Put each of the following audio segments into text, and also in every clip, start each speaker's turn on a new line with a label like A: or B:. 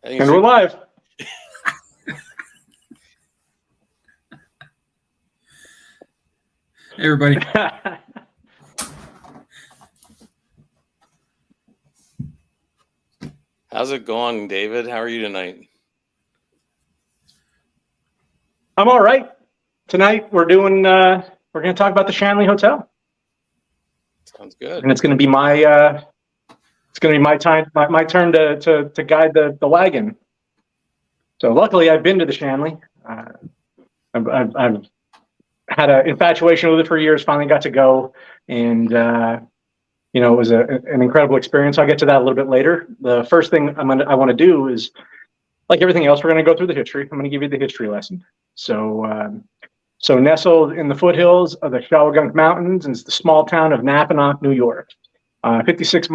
A: And we're live.
B: Hey, everybody.
C: How's it going, David? How are you tonight?
A: I'm all right. Tonight we're going to talk about the Shanley Hotel.
C: Sounds good.
A: And it's going to be my turn to guide the wagon. So luckily I've been to the Shanley. I've had an infatuation with it for years, finally got to go, and it was an incredible experience. I'll get to that a little bit later. The first thing I want to do is, like everything else, we're going to go through the history. I'm going to give you the history lesson. So nestled in the foothills of the Shawangunk Mountains is the small town of Napanoch, New York. 56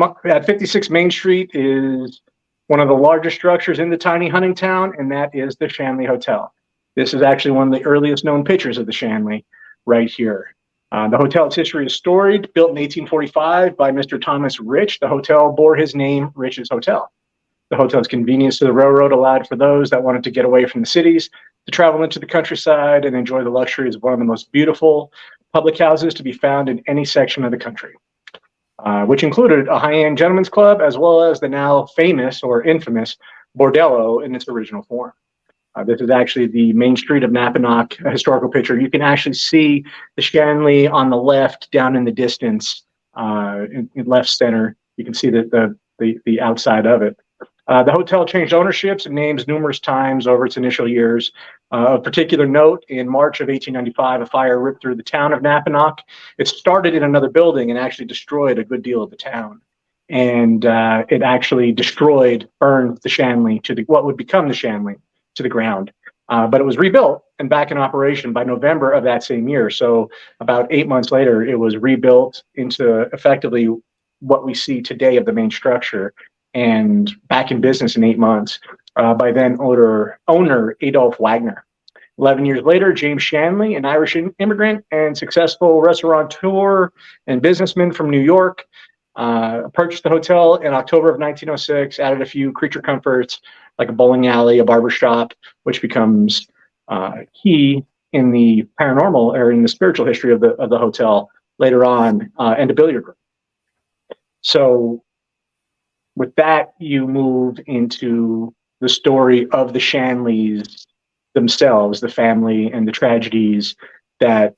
A: Main Street is one of the largest structures in the tiny hunting town, and that is the Shanley Hotel. This is actually one of the earliest known pictures of the Shanley right here. The hotel's history is storied. Built in 1845 by Mr. Thomas Rich, the hotel bore his name, Rich's Hotel. The hotel's convenience to the railroad allowed for those that wanted to get away from the cities to travel into the countryside and enjoy the luxuries of one of the most beautiful public houses to be found in any section of the country, which included a high-end gentleman's club as well as the now famous or infamous bordello in its original form. This is actually the main street of Napanoch, a historical picture. You can actually see the Shanley on the left down in the distance, in left center. You can see the outside of it. The hotel changed ownerships and names numerous times over its initial years. Of particular note, in March of 1895, a fire ripped through the town of Napanoch. It started in another building and actually destroyed a good deal of the town. And it actually burned the Shanley what would become the Shanley to the ground. But it was rebuilt and back in operation by November of that same year. So about 8 months later, it was rebuilt into effectively what we see today of the main structure, and back in business in 8 months by then owner Adolph Wagner. 11 years later, James Shanley, an Irish immigrant and successful restaurateur and businessman from New York, purchased the hotel in October of 1906, added a few creature comforts like a bowling alley, a barber shop, which becomes key in the paranormal or in the spiritual history of the hotel later on, and a billiard room. So with that, you move into the story of the Shanleys themselves, the family, and the tragedies that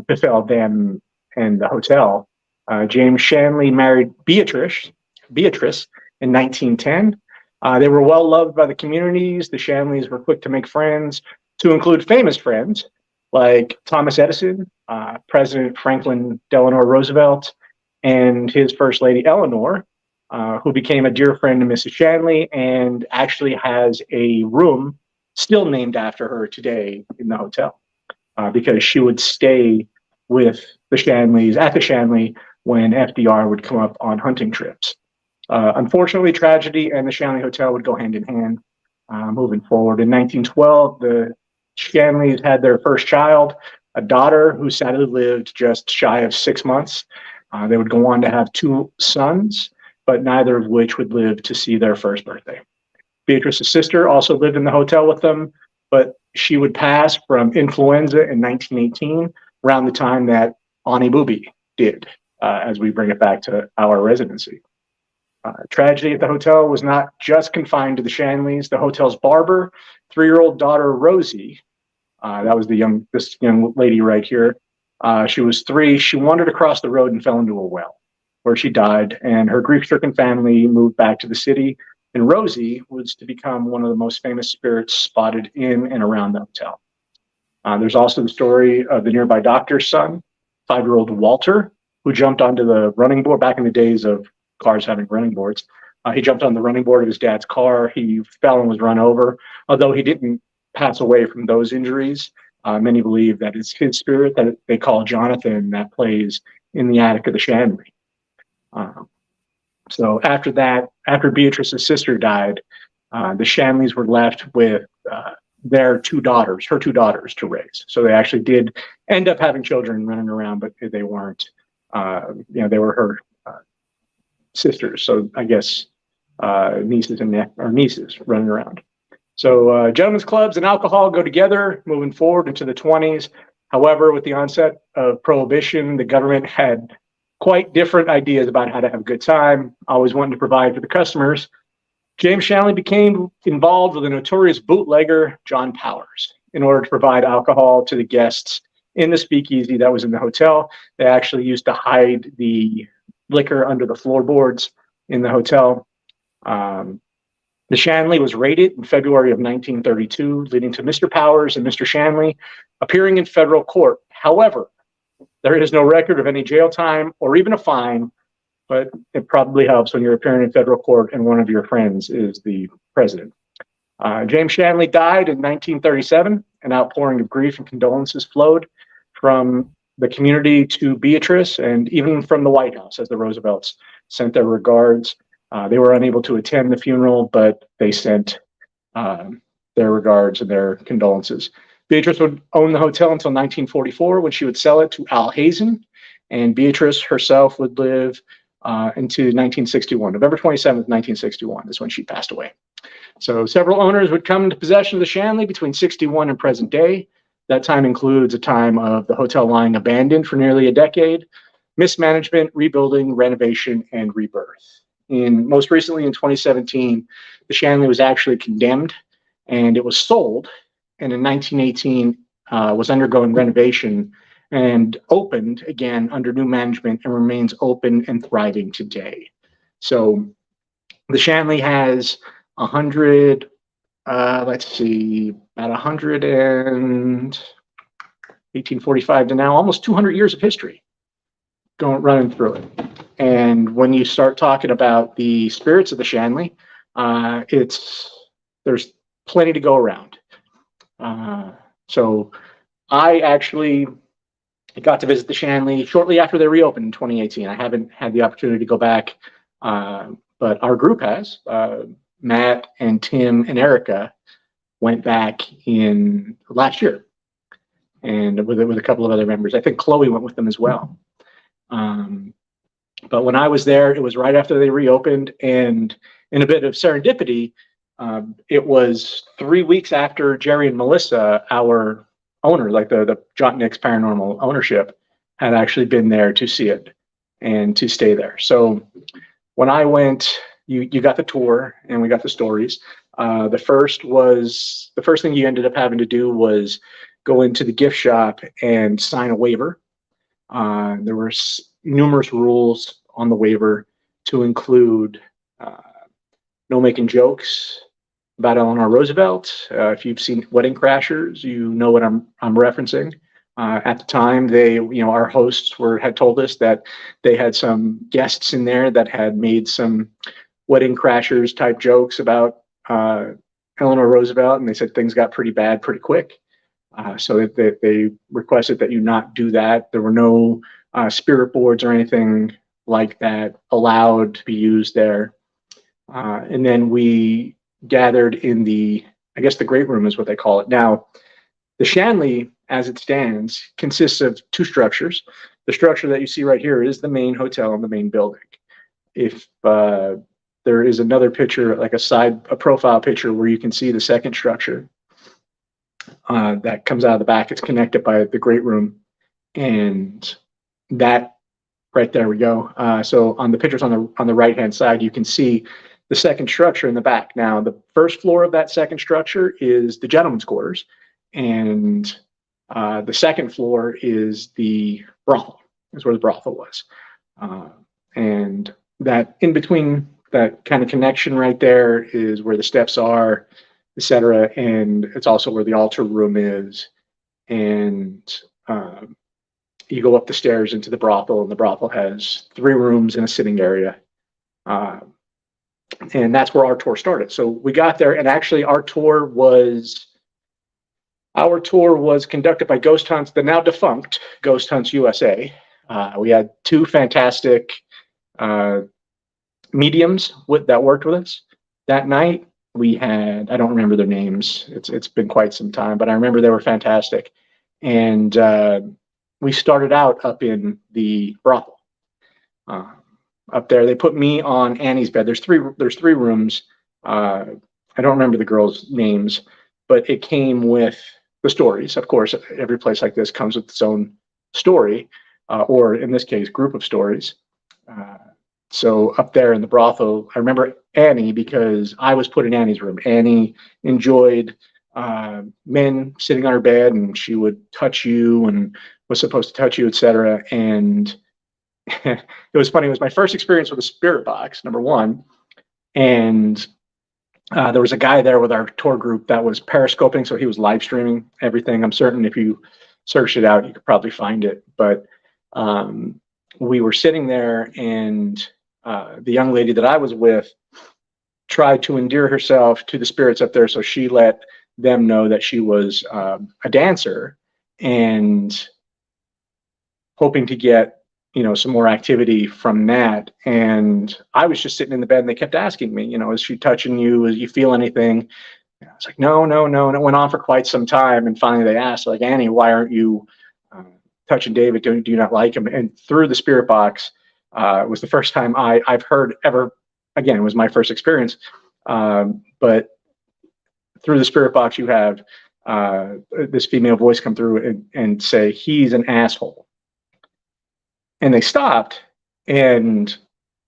A: befell them and the hotel. James Shanley married Beatrice in 1910. They were well loved by the communities. The Shanleys were quick to make friends, to include famous friends like Thomas Edison, President Franklin Delano Roosevelt, and his first lady Eleanor, who became a dear friend of Mrs. Shanley and actually has a room still named after her today in the hotel, because she would stay with the Shanleys at the Shanley when FDR would come up on hunting trips. Unfortunately, tragedy and the Shanley Hotel would go hand in hand moving forward. In 1912, the Shanleys had their first child, a daughter who sadly lived just shy of 6 months. They would go on to have 2 sons, but neither of which would live to see their first birthday. Beatrice's sister also lived in the hotel with them, but she would pass from influenza in 1918, around the time that Ani Booby did, as we bring it back to our residency. Tragedy at the hotel was not just confined to the Shanleys. The hotel's barber, 3-year-old daughter Rosie, that was this young lady right here. She was 3. She wandered across the road and fell into a well, where she died, and her grief-stricken family moved back to the city, and Rosie was to become one of the most famous spirits spotted in and around the hotel. There's also the story of the nearby doctor's son, 5-year-old Walter, who jumped onto the running board back in the days of cars having running boards. He jumped on the running board of his dad's car. He fell and was run over. Although he didn't pass away from those injuries, many believe that it's his spirit that they call Jonathan that plays in the attic of the Shanley. So after that, after Beatrice's sister died, the Shanleys were left with her 2 daughters to raise. So they actually did end up having children running around, but they weren't, they were her sisters. So I guess nieces or nieces running around. So gentlemen's clubs and alcohol go together moving forward into the 20s. However, with the onset of Prohibition, the government had quite different ideas about how to have a good time, always wanting to provide for the customers. James Shanley became involved with a notorious bootlegger, John Powers, in order to provide alcohol to the guests in the speakeasy that was in the hotel. They actually used to hide the liquor under the floorboards in the hotel. The Shanley was raided in February of 1932, leading to Mr. Powers and Mr. Shanley appearing in federal court. However, there is no record of any jail time or even a fine, but it probably helps when you're appearing in federal court and one of your friends is the president. James Shanley died in 1937. An outpouring of grief and condolences flowed from the community to Beatrice and even from the White House as the Roosevelts sent their regards. They were unable to attend the funeral, but they sent their regards and their condolences. Beatrice would own the hotel until 1944 when she would sell it to Al Hazen, and Beatrice herself would live into 1961. November 27th, 1961 is when she passed away. So several owners would come into possession of the Shanley between 61 and present day. That time includes a time of the hotel lying abandoned for nearly a decade, mismanagement, rebuilding, renovation, and rebirth. Most recently in 2017, the Shanley was actually condemned and it was sold. And in 1918, was undergoing renovation and opened again under new management and remains open and thriving today. So the Shanley has 100, about 100 and 1845 to now, almost 200 years of history running through it. And when you start talking about the spirits of the Shanley, there's plenty to go around. So I actually got to visit the Shanley shortly after they reopened in 2018. I haven't had the opportunity to go back, but our group has. Matt and Tim and Erica went back in last year, and with a couple of other members. I think Chloe went with them as well. But when I was there, it was right after they reopened, and in a bit of serendipity, it was 3 weeks after Jerry and Melissa, our owner, like the Jott-Nyx paranormal ownership, had actually been there to see it and to stay there. So when I went, you got the tour and we got the stories. The first thing you ended up having to do was go into the gift shop and sign a waiver. There were numerous rules on the waiver to include no making jokes about Eleanor Roosevelt. If you've seen Wedding Crashers, you know what I'm referencing. At the time, our hosts had told us that they had some guests in there that had made some Wedding Crashers type jokes about Eleanor Roosevelt, and they said things got pretty bad pretty quick. So they requested that you not do that. There were no spirit boards or anything like that allowed to be used there. And then we gathered in the great room is what they call it. Now, the Shanley, as it stands, consists of two structures. The structure that you see right here is the main hotel in the main building. If there is another picture, like a profile picture where you can see the second structure that comes out of the back. It's connected by the great room, and that right there we go. So on the pictures on the right hand side, you can see the second structure in the back. Now, the first floor of that second structure is the gentleman's quarters, and the second floor is the brothel. Is where the brothel was, and that in between that kind of connection right there is where the steps are, etc. And it's also where the altar room is. And you go up the stairs into the brothel, and the brothel has 3 rooms and a sitting area. And that's where our tour started. So we got there, and actually our tour was conducted by Ghost Hunts, the now defunct Ghost Hunts USA. We had 2 fantastic mediums that worked with us that night. We had, I don't remember their names. It's been quite some time, but I remember they were fantastic. And we started out up in the brothel. up there. They put me on Annie's bed. There's three rooms. I don't remember the girls' names, but it came with the stories. Of course, every place like this comes with its own story, or in this case, group of stories. So up there in the brothel, I remember Annie because I was put in Annie's room. Annie enjoyed men sitting on her bed, and she would touch you and was supposed to touch you, etc. And it was funny. It was my first experience with a spirit box, number one. And there was a guy there with our tour group that was periscoping, so he was live streaming everything. I'm certain if you searched it out, you could probably find it. But we were sitting there, and the young lady that I was with tried to endear herself to the spirits up there, so she let them know that she was a dancer and hoping to get some more activity from that. And I was just sitting in the bed, and they kept asking me, is she touching you? Is you feel anything? And I was like, no. And it went on for quite some time. And finally they asked, like, Annie, why aren't you touching David? Do you not like him? And through the spirit box, was the first time I've heard ever, again, it was my first experience. But through the spirit box, you have this female voice come through and say, he's an asshole. And they stopped, and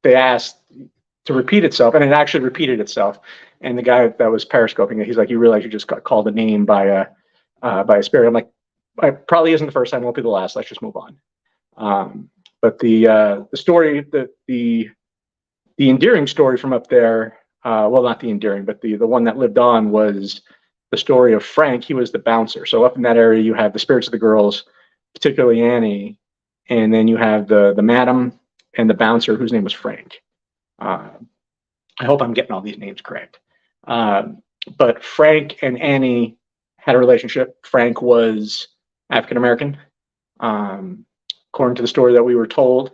A: they asked to repeat itself, and it actually repeated itself. And the guy that was periscoping it, he's like, "You realize you just got called a name by a spirit?" I'm like, "It probably isn't the first time, won't be the last. Let's just move on." But the story, the endearing story from up there, well, not the endearing, but the one that lived on was the story of Frank. He was the bouncer. So up in that area, you have the spirits of the girls, particularly Annie. And then you have the madam and the bouncer, whose name was Frank. I hope I'm getting all these names correct. But Frank and Annie had a relationship. Frank was African American, according to the story that we were told.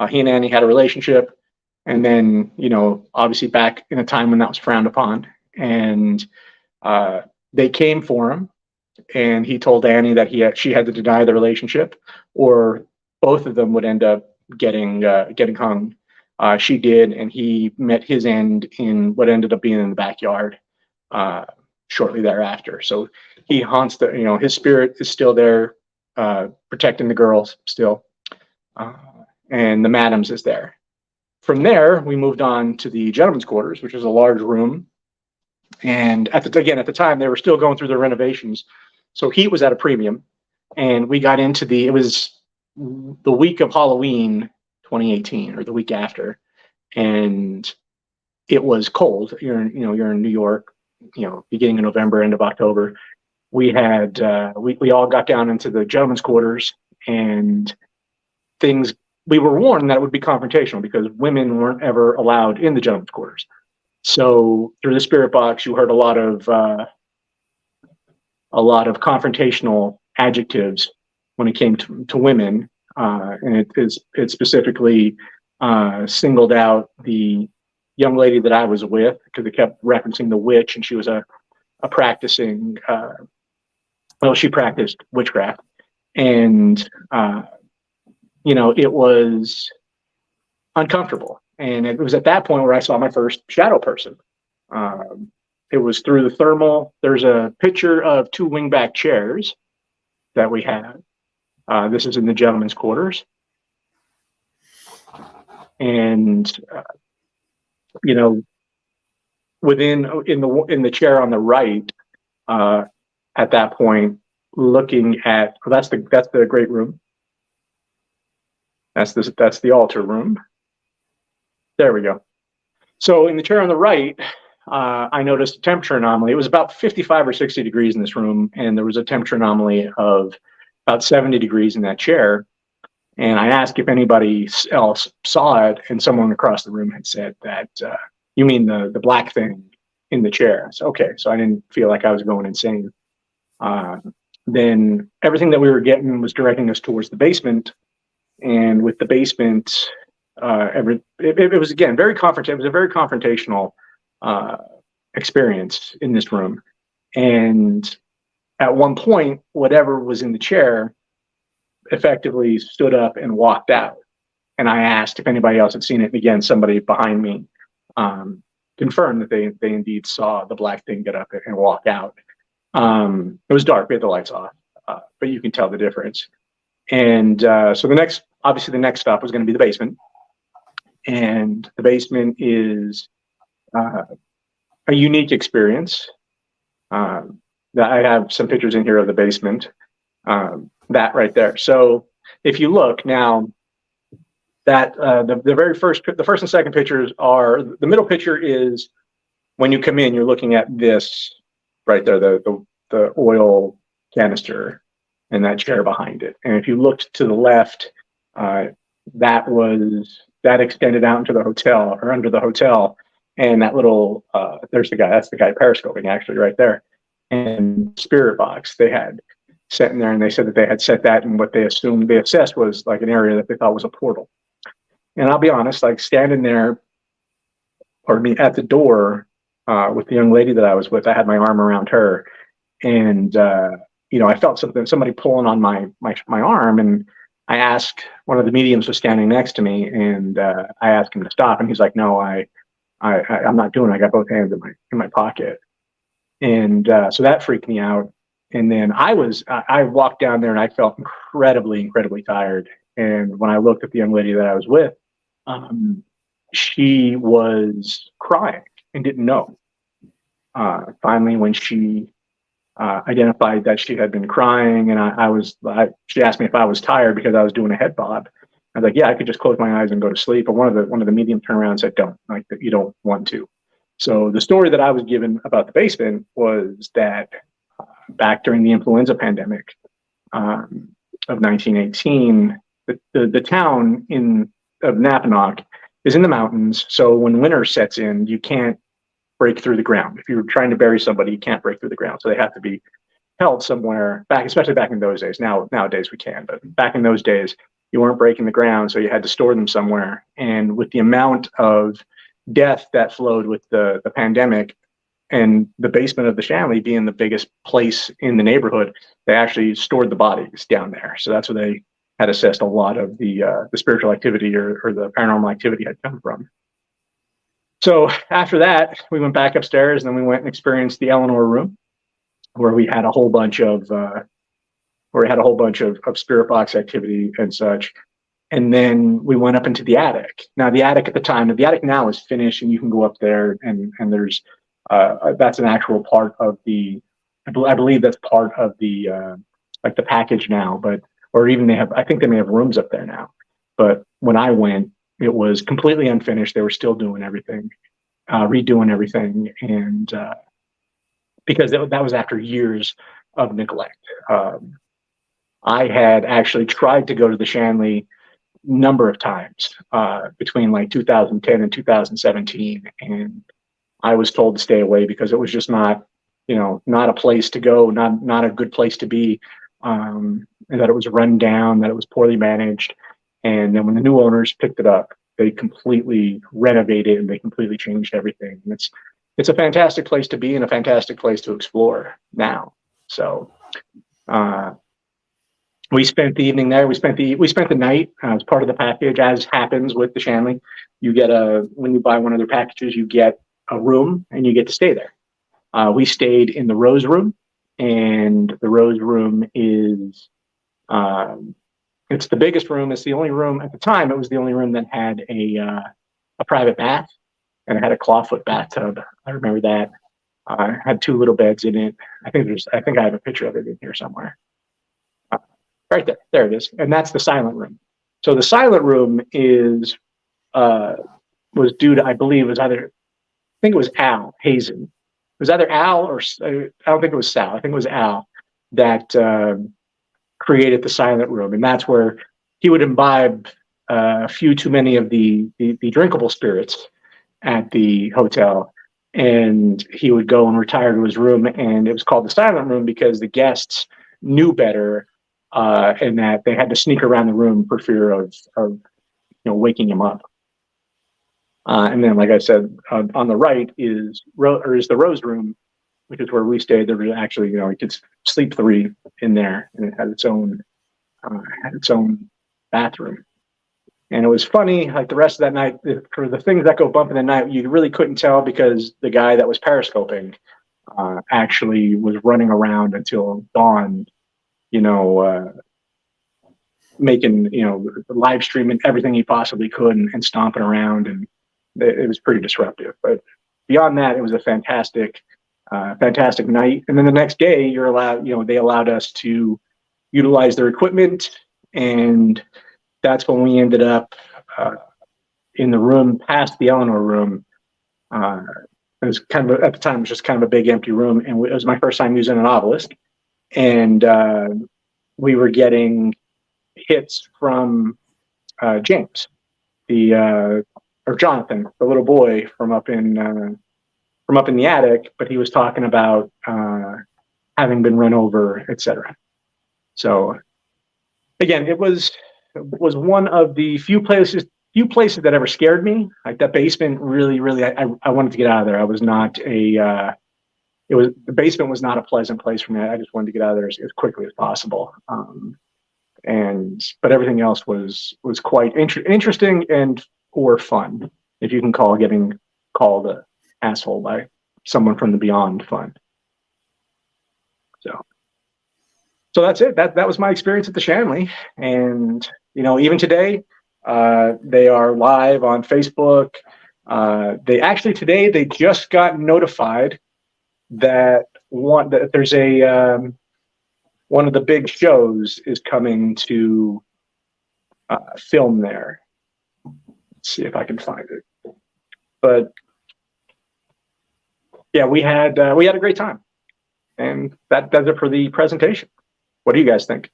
A: He and Annie had a relationship, and then obviously back in a time when that was frowned upon, and they came for him, and he told Annie that she had to deny the relationship, or both of them would end up getting hung. She did, and he met his end in what ended up being in the backyard shortly thereafter. So he haunts his spirit is still there, protecting the girls still, and the madam's is there. From there, we moved on to the gentleman's quarters, which is a large room. And at the time, they were still going through the renovations, so heat was at a premium. And we got into it was the week of Halloween 2018, or the week after, and it was cold. You're in New York, beginning of November, end of October. We had we all got down into the gentleman's quarters, and we were warned that it would be confrontational because women weren't ever allowed in the gentleman's quarters. So through the spirit box, you heard a lot of confrontational adjectives when it came to women, and it specifically singled out the young lady that I was with, because it kept referencing the witch, and she was a practicing, she practiced witchcraft, and it was uncomfortable. And it was at that point where I saw my first shadow person. It was through the thermal. There's a picture of two wingback chairs that we had. This is in the gentleman's quarters. And, in the chair on the right, at that point, looking at, that's the great room. That's the altar room. There we go. So in the chair on the right, I noticed a temperature anomaly. It was about 55 or 60 degrees in this room, and there was a temperature anomaly of about 70 degrees in that chair. And I asked if anybody else saw it, and someone across the room had said that, you mean the black thing in the chair? So, okay, so I didn't feel like I was going insane. Then everything that we were getting was directing us towards the basement. And with the basement, it was, again, very confrontational. It was a very confrontational experience in this room. And at one point, whatever was in the chair effectively stood up and walked out. and I asked if anybody else had seen it. And again, somebody behind me confirmed that they indeed saw the black thing get up and walk out. It was dark. We had the lights off, but you can tell the difference. And so the next stop was going to be the basement. And the basement is a unique experience. I have some pictures in here of the basement, that right there. So if you look now, that the first and second pictures are, the middle picture is when you come in, you're looking at this right there, the oil canister and that chair behind it. And if you looked to the left, that extended out into the hotel, or under the hotel, and that little that's the guy periscoping actually right there. And spirit box they had set in there, and they said that they had set that in what they assessed was like an area that they thought was a portal. And I'll be honest, like standing there, at the door with the young lady that I was with, I had my arm around her, and I felt somebody pulling on my arm, and I asked, one of the mediums was standing next to me, and I asked him to stop, and he's like, "No, I'm not doing it. I got both hands in my pocket," and so that freaked me out. And then I walked down there, and I felt incredibly tired. And when I looked at the young lady that I was with, she was crying and didn't know. Finally, when she identified that she had been crying, and she asked me if I was tired because I was doing a head bob. I was like, "Yeah, I could just close my eyes and go to sleep." But one of the medium turned around and said, "Don't, like that, you don't want to." So the story that I was given about the basement was that back during the influenza pandemic of 1918, the town of Napanoch is in the mountains. So when winter sets in, you can't break through the ground. If you're trying to bury somebody, you can't break through the ground. So they have to be held somewhere back, especially back in those days. Nowadays we can, but back in those days, you weren't breaking the ground. So you had to store them somewhere. And with the amount of death that flowed with the pandemic, and the basement of the Shanley being the biggest place in the neighborhood, they actually stored the bodies down there. So that's where they had assessed a lot of the spiritual activity or the paranormal activity had come from. So after that, we went back upstairs, and then we went and experienced the Eleanor room, where we had a whole bunch of spirit box activity and such. And then we went up into the attic. Now the attic now is finished, and you can go up there, and there's that's an actual part of I believe that's part of the like the package now, or even I think they may have rooms up there now. But when I went, it was completely unfinished. They were still doing everything, redoing everything. And because that was after years of neglect. I had actually tried to go to the Shanley number of times between like 2010 and 2017. And I was told to stay away because it was just not a place to go, not a good place to be, and that it was run down, that it was poorly managed. And then when the new owners picked it up, they completely renovated and they completely changed everything. And it's a fantastic place to be and a fantastic place to explore now. So we spent the evening there. We spent the night as part of the package, as happens with the Shanley. You get when you buy one of their packages, you get a room and you get to stay there. We stayed in the Rose Room, and the Rose Room is it's the biggest room. It's the only room at the time. It was the only room that had a private bath, and it had a clawfoot bathtub. I remember that. Had two little beds in it. I think I have a picture of it in here somewhere. Right there. There it is. And that's the silent room. So the silent room was due to, I believe, I think it was Al Hazen. It was either Al or I don't think it was Sal. I think it was Al that created the silent room, and that's where he would imbibe a few too many of the drinkable spirits at the hotel, and he would go and retire to his room, and it was called the silent room because the guests knew better, and that they had to sneak around the room for fear of waking him up. And then, like I said, on the right is the Rose Room, which is where we stayed. There was actually, you could sleep three in there, and it had its own bathroom. And it was funny, like the rest of that night, for the things that go bump in the night, you really couldn't tell because the guy that was periscoping actually was running around until dawn, making, live streaming everything he possibly could and stomping around. And it was pretty disruptive. But beyond that, it was a fantastic night. And then the next day, you're allowed, they allowed us to utilize their equipment. And that's when we ended up in the room past the Eleanor room. It was kind of, at the time, it was just kind of a big empty room. And it was my first time using an obelisk. And we were getting hits from James, or Jonathan, the little boy from up in the attic, but he was talking about having been run over, etc. So again, it was one of the few places that ever scared me. Like that basement really, I wanted to get out of there. I was not the basement was not a pleasant place for me. I just wanted to get out of there as quickly as possible. But everything else was quite interesting or fun, if you can call getting called an asshole by someone from the beyond fun. So that's it. That was my experience at the Shanley. And even today, they are live on Facebook. They just got notified that there's one of the big shows is coming to film there. Let's see if I can find it. But yeah, we had a great time, and that does it for the presentation. What do you guys think?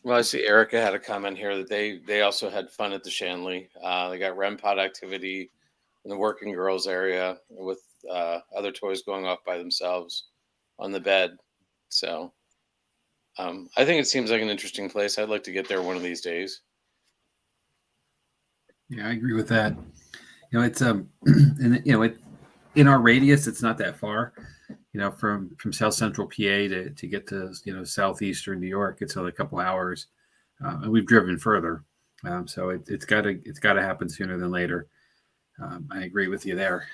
C: Well, I see Erica had a comment here that they also had fun at the Shanley. They got REM pod activity in the working girls area with other toys going off by themselves on the bed. So I think it seems like an interesting place. I'd like to get there one of these days.
B: Yeah, I agree with that. It's in our radius, it's not that far. From South Central PA to get to southeastern New York, it's only a couple hours, and we've driven further. So it's got to happen sooner than later. I agree with you there.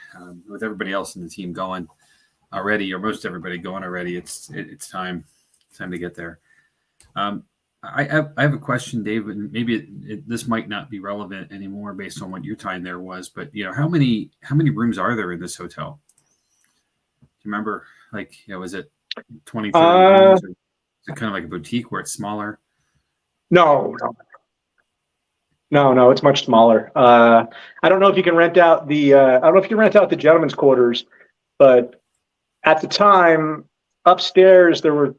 B: With everybody else in the team going already, or most everybody going already, it's time to get there. I have a question, David, and maybe this might not be relevant anymore based on what your time there was, but how many rooms are there in this hotel? Do you remember, was it 20, 30 rooms? Or is it kind of like a boutique where it's smaller?
A: No, it's much smaller. I don't know if you can rent out the gentlemen's quarters, but at the time, upstairs there were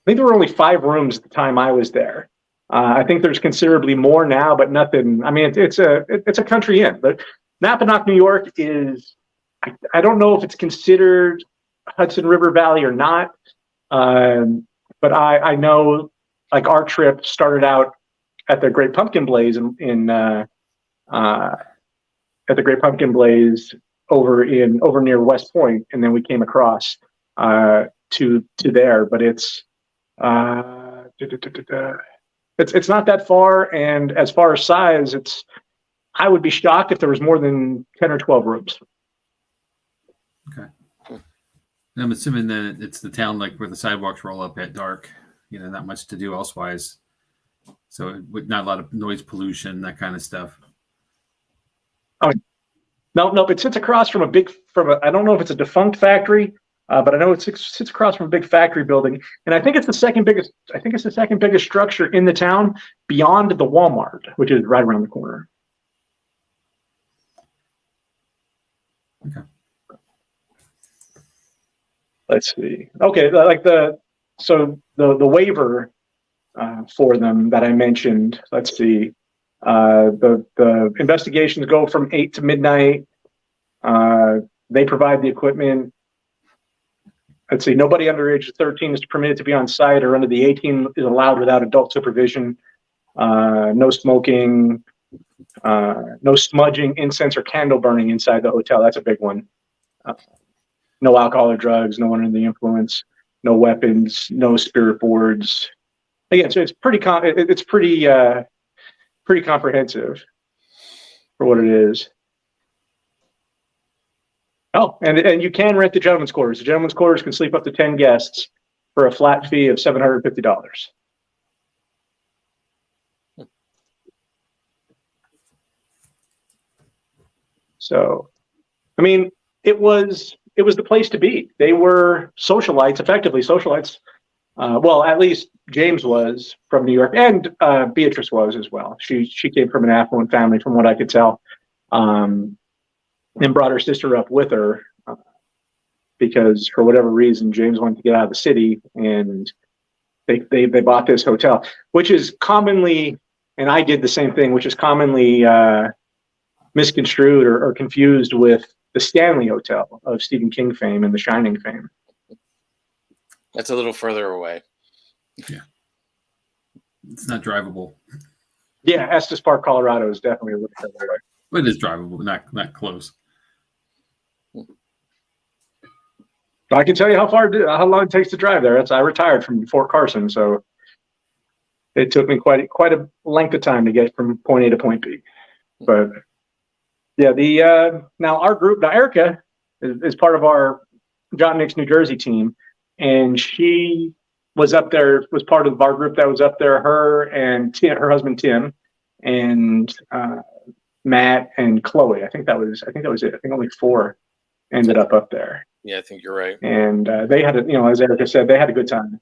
A: I think there were only 5 rooms at the time I was there. I think there's considerably more now, but nothing. I mean, it's a country inn. But Napanoch, New York is, I don't know if it's considered Hudson River Valley or not. But I know, like, our trip started out at the Great Pumpkin Blaze at the Great Pumpkin Blaze over near West Point, and then we came across to there. But it's not that far, and as far as size, I would be shocked if there was more than 10 or 12 rooms.
B: Okay. And I'm assuming that it's the town where the sidewalks roll up at dark, not much to do elsewise. So not a lot of noise pollution, that kind of stuff.
A: Oh, no, it sits across from I don't know if it's a defunct factory, but I know it sits across from a big factory building, and I think it's the second biggest structure in the town beyond the Walmart, which is right around the corner.
B: Okay.
A: Let's see. Okay, the waiver for them that I mentioned. Let's see. The investigations go from 8 to midnight. They provide the equipment. Let's see. Nobody under age 13 is permitted to be on site, or under the 18 is allowed without adult supervision. No smoking. No smudging, incense, or candle burning inside the hotel. That's a big one. No alcohol or drugs. No one under the influence. No weapons. No spirit boards. again, so it's pretty comprehensive for what it is. Oh, and you can rent the gentleman's quarters. The gentleman's quarters can sleep up to 10 guests for a flat fee of $750. So, I mean, it was the place to be. They were socialites, effectively socialites. Well, at least James was from New York, and Beatrice was as well. She came from an affluent family, from what I could tell, and brought her sister up with her because, for whatever reason, James wanted to get out of the city, and they bought this hotel, which is commonly, and I did the same thing, which is commonly misconstrued or confused with the Shanley Hotel of Stephen King fame and The Shining fame.
C: That's a little further away.
B: Yeah. It's not drivable.
A: Yeah, Estes Park, Colorado is definitely a little further away.
B: But it is drivable, but not close.
A: I can tell you how long it takes to drive there. I retired from Fort Carson, so it took me quite a length of time to get from point A to point B. But yeah, now our group, now Erica is part of our Jott-Nyx New Jersey team, and she was up there, was part of our group that was up there. Her and her husband Tim, and Matt and Chloe. I think that was it. I think only 4 ended up there.
C: Yeah, I think you're right.
A: And they had, as Erica said, they had a good time.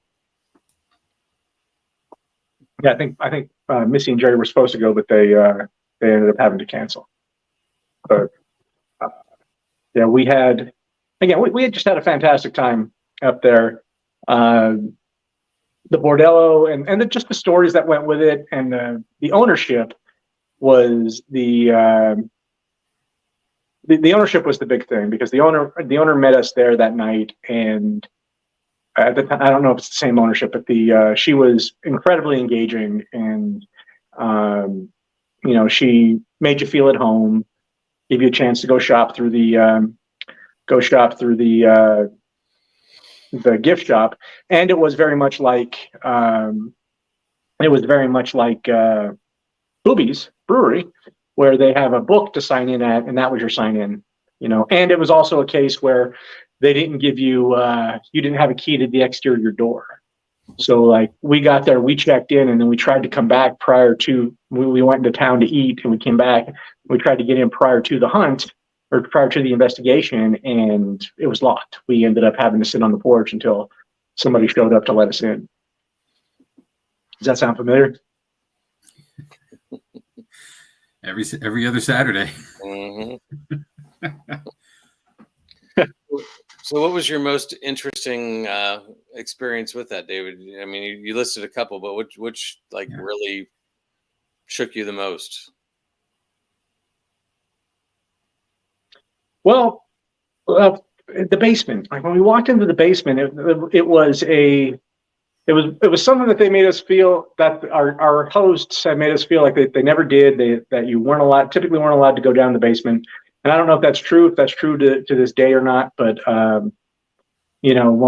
A: Yeah, I think Missy and Jerry were supposed to go, but they ended up having to cancel. But yeah, we had just had a fantastic time up there. The bordello and just the stories that went with it, and the ownership was the ownership was the big thing, because the owner met us there that night, and at the time, I don't know if it's the same ownership, but she was incredibly engaging, and she made you feel at home, give you a chance to go shop through the gift shop, and it was very much like Booby's Brewery, where they have a book to sign in at, and that was your sign in, and it was also a case where they didn't give you, you didn't have a key to the exterior door. So like we got there, we checked in, and then we tried to come back prior to, we went into town to eat, and we came back, we tried to get in prior to the hunt or prior to the investigation, and it was locked. We ended up having to sit on the porch until somebody showed up to let us in. Does that sound familiar?
B: Every other Saturday.
C: Mm-hmm. So what was your most interesting experience with that, David? I mean, you listed a couple, but which really shook you the most?
A: Well, the basement. Like when we walked into the basement, it was something that they made us feel, that our hosts had made us feel like they never did. That you typically weren't allowed to go down the basement. And I don't know if that's true to this day or not. But when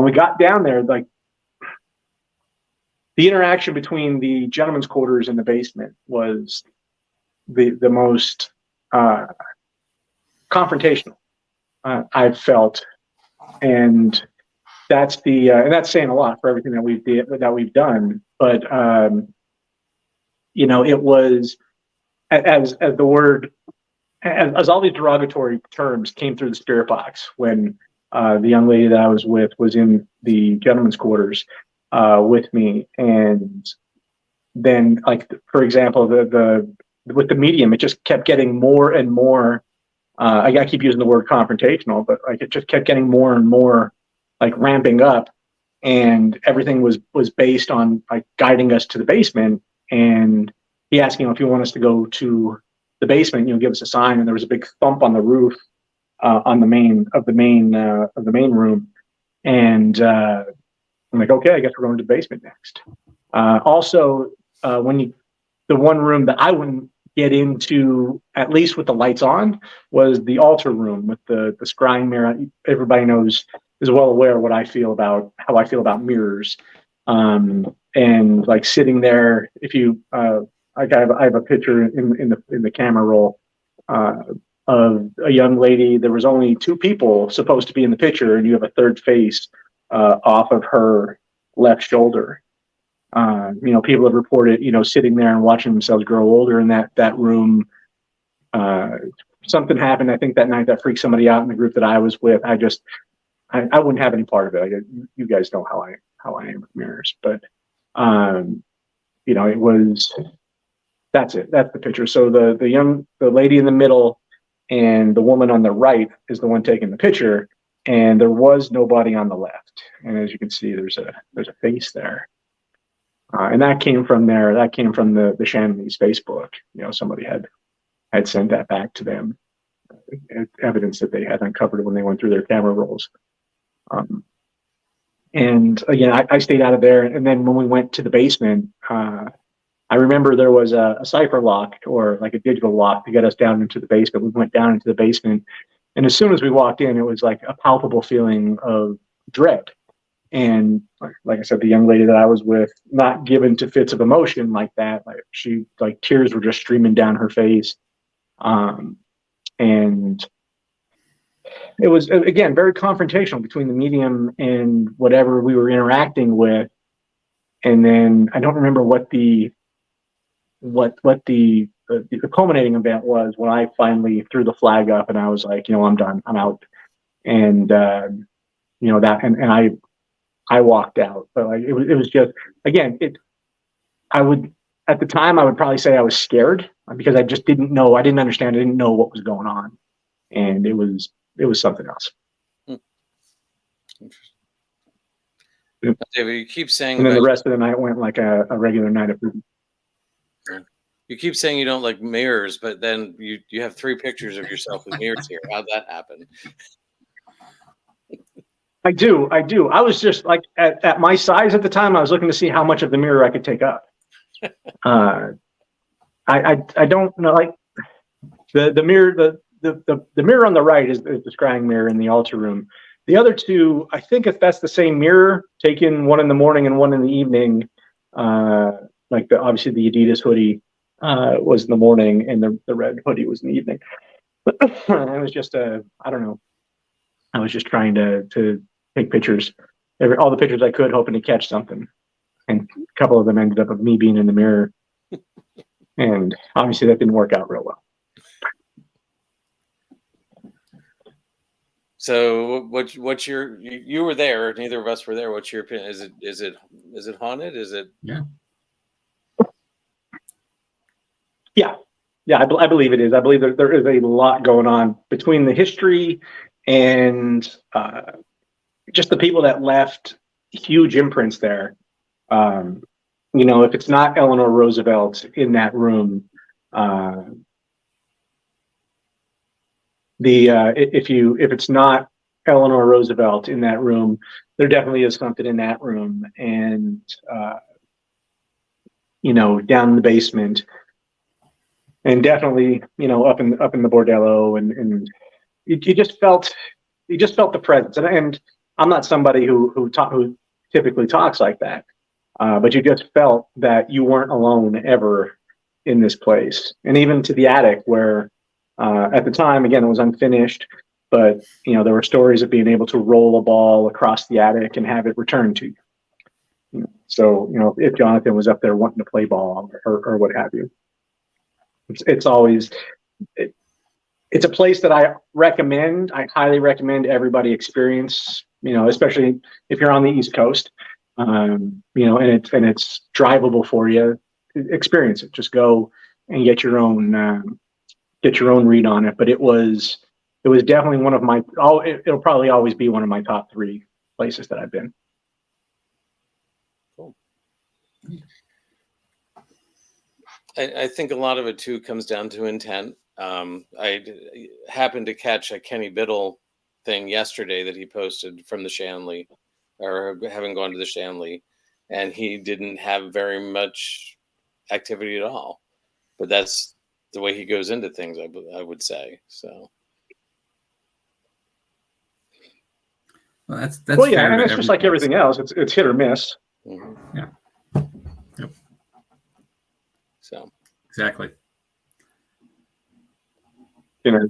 A: we got down there, like the interaction between the gentleman's quarters and the basement was the most confrontational I've felt, and that's saying a lot for everything that we've done. But it was as all these derogatory terms came through the spirit box when the young lady that I was with was in the gentleman's quarters with me, and then, like, for example, with the medium, it just kept getting more and more. I keep using the word confrontational, but like it just kept getting more and more, like ramping up, and everything was based on like guiding us to the basement. And he asked, if you want us to go to the basement, give us a sign. And there was a big thump on the roof on the main room, and I'm like, okay, I guess we're going to the basement next. Also, the one room that I wouldn't get into, at least with the lights on, was the altar room with the scrying mirror. Everybody is well aware how I feel about mirrors. and like sitting there. If you, I have a picture in the camera roll of a young lady. There was only two people supposed to be in the picture, and you have a third face off of her left shoulder. People have reported, sitting there and watching themselves grow older in that room. Something happened, I think, that night that freaked somebody out in the group that I was with. I wouldn't have any part of it. You guys know how I am with mirrors, but it was. That's it. That's the picture. So the lady in the middle and the woman on the right is the one taking the picture, and there was nobody on the left. And as you can see, there's a face there, and that came from there. That came from the Shanley's Facebook. Somebody had sent that back to them, evidence that they had uncovered when they went through their camera rolls. And again, I stayed out of there. And then when we went to the basement, I remember there was a cipher lock or like a digital lock to get us down into the basement. We went down into the basement, and as soon as we walked in, it was like a palpable feeling of dread. And like I said, the young lady that I was with, not given to fits of emotion like that. Like tears were just streaming down her face. And it was, again, very confrontational between the medium and whatever we were interacting with. And then I don't remember what the culminating event was when I finally threw the flag up and I was like, I'm done, I'm out. And, I walked out, but like, it was just, again, at the time, I would probably say I was scared because I just didn't know. I didn't understand. I didn't know what was going on. And it was something else.
C: David, you keep saying,
A: and then the rest of the night went like a regular night of food.
C: You keep saying you don't like mirrors, but then you have 3 pictures of yourself with mirrors here. How'd that happen?
A: I do. I was just like at my size at the time. I was looking to see how much of the mirror I could take up. I don't know, like the mirror. The mirror on the right is the scrying mirror in the altar room. The other two, I think if that's the same mirror, taken one in the morning and one in the evening. Like obviously the Adidas hoodie was in the morning, and the red hoodie was in the evening. It was just I don't know. I was just trying to take pictures, all the pictures I could, hoping to catch something. And a couple of them ended up with me being in the mirror, and obviously that didn't work out real well.
C: So what's your, you were there, neither of us were there. What's your opinion? Is it haunted? Is it? Yeah, I believe it is. I believe there is a lot going on between the history and just the people that left huge imprints there. If it's not Eleanor Roosevelt in that room, if it's not Eleanor Roosevelt in that room, there definitely is something in that room. And down in the basement, and definitely up in the bordello, and you just felt the presence. And I'm not somebody who typically talks like that, but you just felt that you weren't alone ever in this place. And even to the attic, where at the time, again, it was unfinished, but there were stories of being able to roll a ball across the attic and have it returned to you. So if Jonathan was up there wanting to play ball or what have you, it's always it's a place that I highly recommend everybody experience, especially if you're on the East Coast, and it's drivable for you. Experience it. Just go and get your own read on it. But it was definitely one of my, it'll probably always be one of my top 3 places that I've been. Cool. I think a lot of it too comes down to intent. I happened to catch a Kenny Biddle thing yesterday that he posted from the Shanley, or having gone to the Shanley, and he didn't have very much activity at all. But that's the way he goes into things, I would say. So.
B: Well, that's
A: well, yeah,
B: fair
A: and it's just like everything else. It's hit or miss.
C: Mm-hmm.
B: Yeah.
C: So
B: Exactly.
A: You know,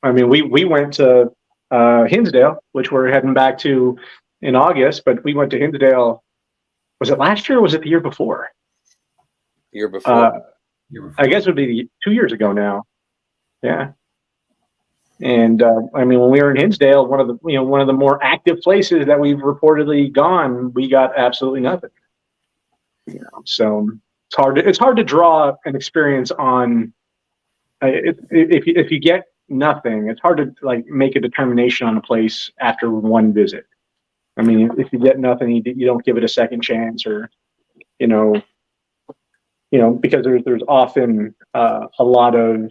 A: I mean, we went to Hinsdale, which we're heading back to in August, but we went to Hinsdale. Was it last year or was it the year before?
C: year before.
A: I guess it would be 2 years ago now. Yeah. And I mean, when we were in Hinsdale, one of the more active places that we've reportedly gone, we got absolutely nothing. So it's hard to draw an experience on. If you get nothing, it's hard to like make a determination on a place after one visit. I mean, if you get nothing, you don't give it a second chance, or you know, because there's often a lot of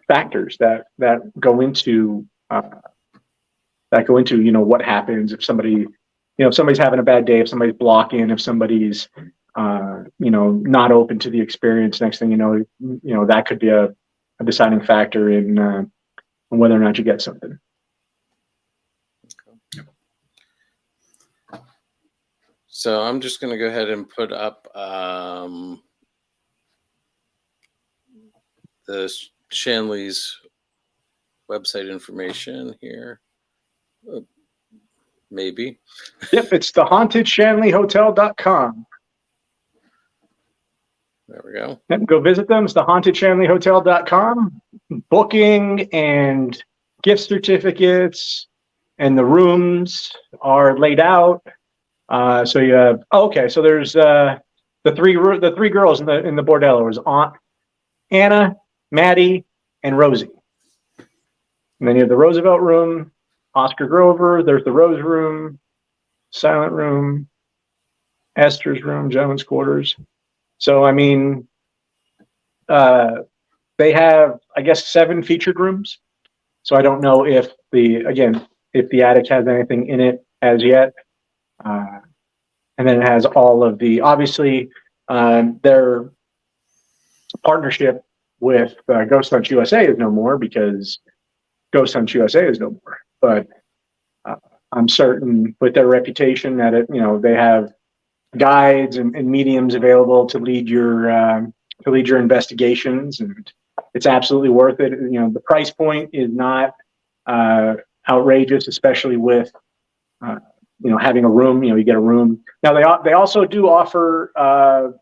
A: factors that go into what happens if somebody, if somebody's having a bad day, if somebody's blocking, if somebody's not open to the experience. Next thing you know, that could be a deciding factor in whether or not you get something.
C: So I'm just going to go ahead and put up the Shanley's website information here. Maybe.
A: Yep, it's thehauntedShanleyHotel.com.
C: There we go.
A: Yep, go visit them. It's thehauntedShanleyHotel.com. Booking and gift certificates and the rooms are laid out. So you have so there's the three girls in the bordello. It was Aunt Anna, Maddie, and Rosie. And then you have the Roosevelt room, Oscar Grover. There's the Rose room, Silent room, Esther's room, Gentleman's quarters. So I mean, they have, I guess, 7 featured rooms. So I don't know if the attic has anything in it as yet. And then it has all of the, obviously, their partnership with Ghost Hunt USA is no more because Ghost Hunt USA is no more. But I'm certain with their reputation that they have guides and mediums available to lead your investigations, and it's absolutely worth it. The price point is not outrageous, especially with having a room. You get a room. Now they also do offer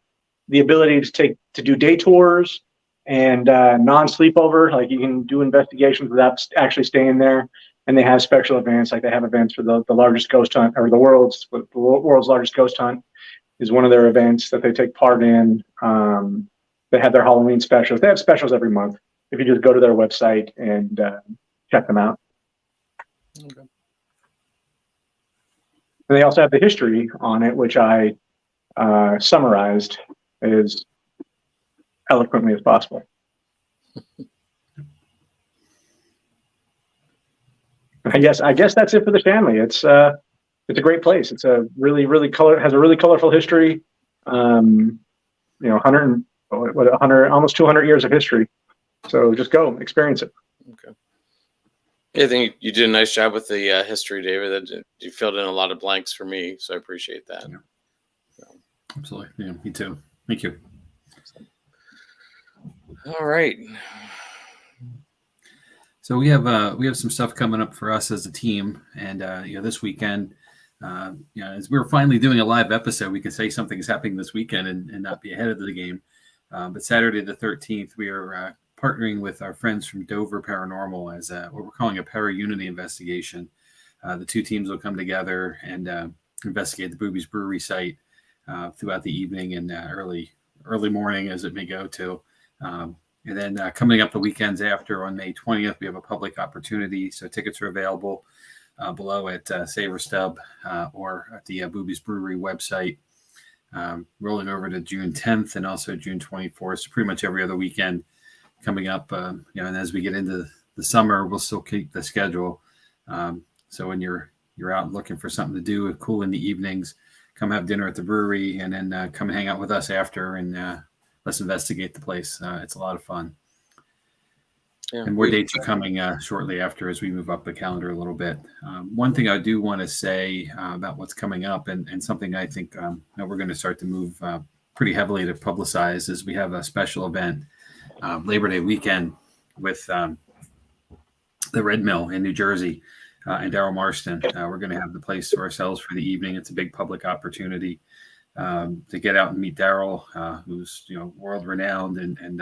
A: the ability to do day tours and non-sleepover. Like you can do investigations without actually staying there. And they have special events, like they have events for the largest ghost hunt, or the world's largest ghost hunt is one of their events that they take part in. They have their Halloween specials. They have specials every month. If you just go to their website and check them out.
C: Okay.
A: And they also have the history on it, which I summarized as eloquently as possible. I guess that's it for the Shanley. It's a great place. It's a really has a really colorful history. 100 almost 200 years of history. So just go experience it.
C: Okay. Yeah, I think you did a nice job with the history, David. You filled in a lot of blanks for me, so I appreciate that.
B: Yeah. Absolutely. Yeah, me too. Thank you.
C: All right.
B: So we have some stuff coming up for us as a team, and this weekend, as we're finally doing a live episode, we can say something is happening this weekend and not be ahead of the game. But Saturday the 13th, we are partnering with our friends from Dover Paranormal as what we're calling a para-unity investigation. The two teams will come together and investigate the Boobies Brewery site throughout the evening and early morning, as it may go to. And then coming up the weekends after, on May 20th, we have a public opportunity. So tickets are available below at Saver Stub or at the Boobies Brewery website. Rolling over to June 10th and also June 24th. So pretty much every other weekend coming up. And as we get into the summer, we'll still keep the schedule. So when you're out looking for something to do, cool in the evenings, come have dinner at the brewery, and then come hang out with us after and let's investigate the place. It's a lot of fun. Yeah, and more dates are coming shortly after as we move up the calendar a little bit. One thing I do want to say about what's coming up, and something I think we're going to start to move pretty heavily to publicize is we have a special event Labor Day weekend with the Red Mill in New Jersey and Daryl Marston. We're going to have the place to ourselves for the evening. It's a big public opportunity to get out and meet Daryl, who's world renowned and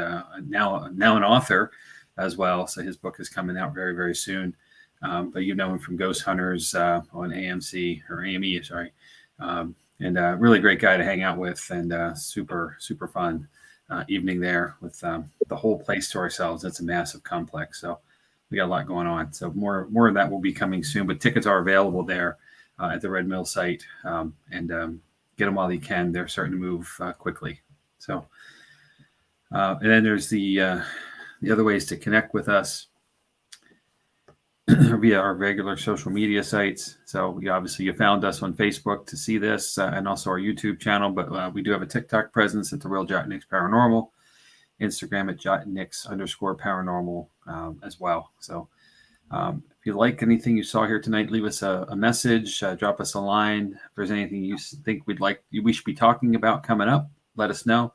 B: now an author as well. So his book is coming out very, very soon. But you know him from Ghost Hunters on AMC or AME, sorry. And a really great guy to hang out with, and super, super fun evening there with the whole place to ourselves. It's a massive complex. So we got a lot going on. So more of that will be coming soon, but tickets are available there at the Red Mill site, and get them while you can. They're starting to move quickly. So, and then there's the other ways to connect with us via our regular social media sites. So obviously you found us on Facebook to see this, and also our YouTube channel, but we do have a TikTok presence at The Real Jott-Nyx Paranormal, Instagram at Jott-Nyx_paranormal as well. So if you like anything you saw here tonight, leave us a message, drop us a line. If there's anything you think we should be talking about coming up, let us know.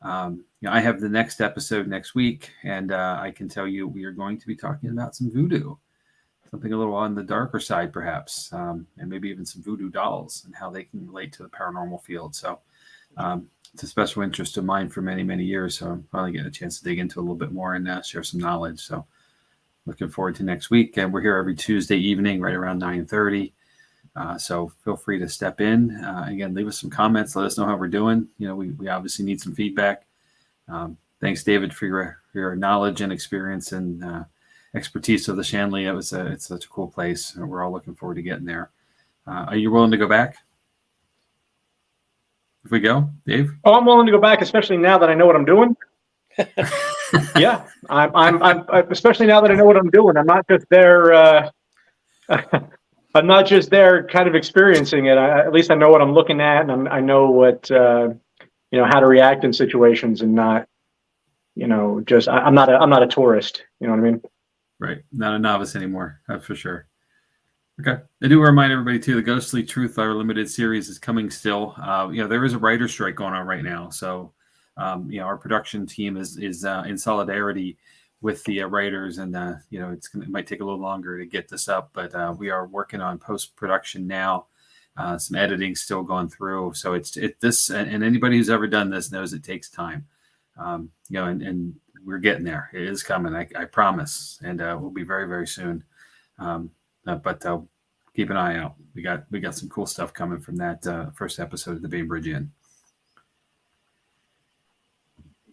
B: I have the next episode next week, and I can tell you we are going to be talking about some voodoo, something a little on the darker side, perhaps, and maybe even some voodoo dolls and how they can relate to the paranormal field. So it's a special interest of mine for many, many years. So I'm finally getting a chance to dig into it a little bit more and share some knowledge. So looking forward to next week. And we're here every Tuesday evening, right around 9:30. So feel free to step in. Again, leave us some comments. Let us know how we're doing. We obviously need some feedback. Thanks, David, for your knowledge and experience and expertise of the Shanley. It's such a cool place. We're all looking forward to getting there. Are you willing to go back? If we go, Dave?
A: Oh, I'm willing to go back, especially now that I know what I'm doing. Yeah, I'm especially now that I know what I'm doing. I'm not just there. I'm not just there, kind of experiencing it. At least I know what I'm looking at, and I know what how to react in situations, and not just I'm not a tourist. You know what I mean?
B: Right, not a novice anymore. That's for sure. Okay. I do remind everybody too, the Ghostly Truth, our limited series, is coming still. There is a writer's strike going on right now. So, our production team is in solidarity with the writers, and it might take a little longer to get this up, but we are working on post-production now. Some editing still going through. So this, and anybody who's ever done this knows it takes time. And we're getting there. It is coming. I promise. And we'll be very, very soon. But keep an eye out. We got some cool stuff coming from that first episode of the Bainbridge Inn.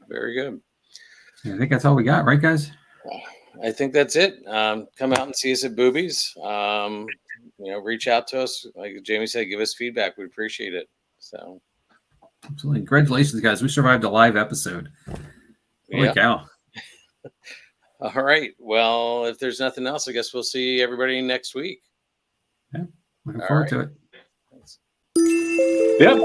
C: Very good.
B: I think that's all we got, right, guys?
C: I think that's it. Come out and see us at Boobies. Reach out to us. Like Jamie said, give us feedback. We'd appreciate it. So,
B: absolutely. Congratulations, guys. We survived a live episode. Holy cow.
C: All right. Well, if there's nothing else, I guess we'll see everybody next week.
B: Yeah. Looking forward to it.
C: Thanks.
A: Yep.